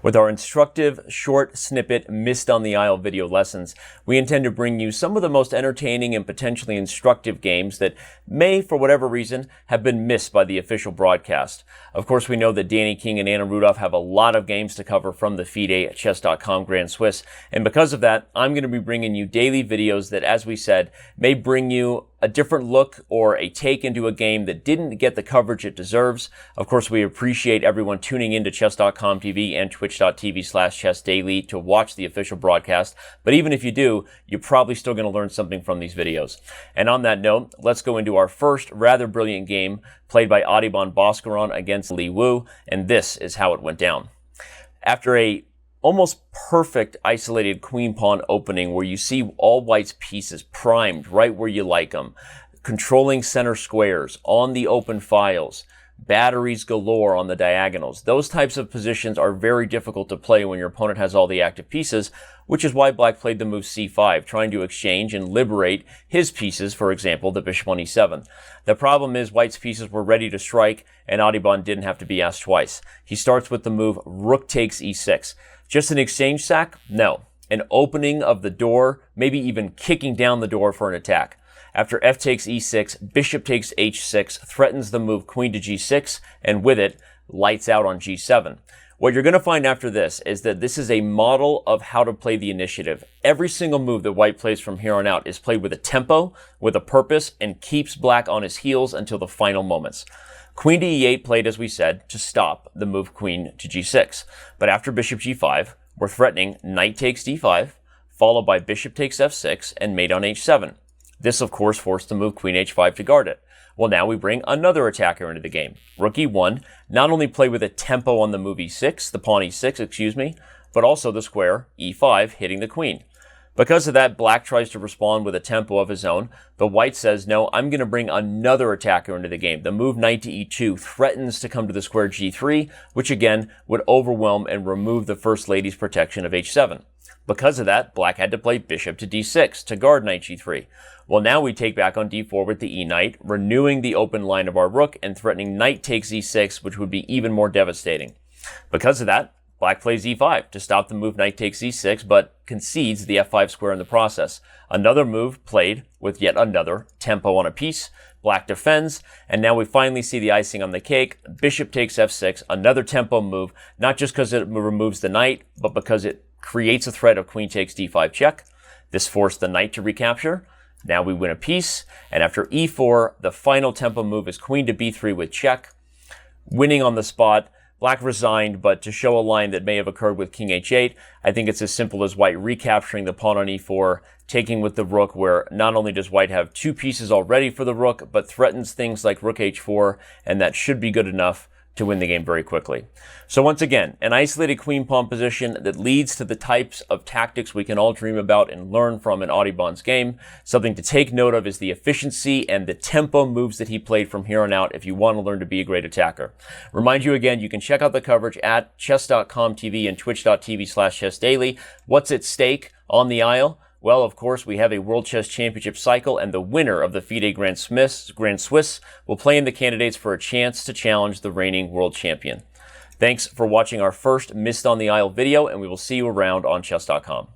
With our instructive, short snippet Missed on the Isle video lessons, we intend to bring you some of the most entertaining and potentially instructive games that may, for whatever reason, have been missed by the official broadcast. Of course, we know that Danny King and Anna Rudolph have a lot of games to cover from the FIDE at Chess.com Grand Swiss, and because of that, I'm going to be bringing you daily videos that, as we said, may bring you a different look or a take into a game that didn't get the coverage it deserves. Of course, we appreciate everyone tuning into Chess.com TV and Twitch.tv/chessdaily to watch the official broadcast. But even if you do, you're probably still going to learn something from these videos. And on that note, let's go into our first rather brilliant game played by Adhiban Baskaran against Li Wu, and this is how it went down. After a almost perfect isolated queen pawn opening where you see all white's pieces primed right where you like them, controlling center squares on the open files, batteries galore on the diagonals. Those types of positions are very difficult to play when your opponent has all the active pieces, which is why black played the move c5, trying to exchange and liberate his pieces, for example, the bishop on e7. The problem is white's pieces were ready to strike, and Adhiban didn't have to be asked twice. He starts with the move rook takes e6. Just an exchange sack? No. An opening of the door, maybe even kicking down the door for an attack. After f takes e6, bishop takes h6, threatens the move queen to g6, and with it, lights out on g7. What you're going to find after this is that this is a model of how to play the initiative. Every single move that white plays from here on out is played with a tempo, with a purpose, and keeps black on his heels until the final moments. Queen to e8 played, as we said, to stop the move queen to g6. But after bishop g5, we're threatening knight takes d5, followed by bishop takes f6, and mate on h7. This, of course, forced the move queen h5 to guard it. Well, now we bring another attacker into the game. Rook e1, not only play with a tempo on the move e6, the pawn e6, but also the square e5 hitting the queen. Because of that, black tries to respond with a tempo of his own, but white says, no, I'm going to bring another attacker into the game. The move knight to e2 threatens to come to the square g3, which again would overwhelm and remove the first lady's protection of h7. Because of that, black had to play bishop to d6 to guard knight g3. Well, now we take back on d4 with the e-knight, renewing the open line of our rook and threatening knight takes e6, which would be even more devastating. Because of that, black plays e5 to stop the move knight takes e6, but concedes the f5 square in the process. Another move played with yet another tempo on a piece. Black defends, and now we finally see the icing on the cake. Bishop takes f6, another tempo move, not just because it removes the knight, but because it creates a threat of queen takes d5 check. This forced the knight to recapture. Now we win a piece, and after e4, the final tempo move is queen to b3 with check. Winning on the spot, black resigned, but to show a line that may have occurred with king h8, I think it's as simple as white recapturing the pawn on e4, taking with the rook, where not only does white have two pieces already for the rook, but threatens things like rook h4, and that should be good enough to win the game very quickly. So once again, an isolated queen pawn position that leads to the types of tactics we can all dream about and learn from in Adhiban's game. Something to take note of is the efficiency and the tempo moves that he played from here on out if you want to learn to be a great attacker. Remind you again, you can check out the coverage at Chess.com TV and Twitch.tv/chessdaily. What's at stake on the Isle? Well, of course, we have a World Chess Championship cycle, and the winner of the FIDE Grand Swiss will play in the candidates for a chance to challenge the reigning world champion. Thanks for watching our first Missed on the Isle video, and we will see you around on Chess.com.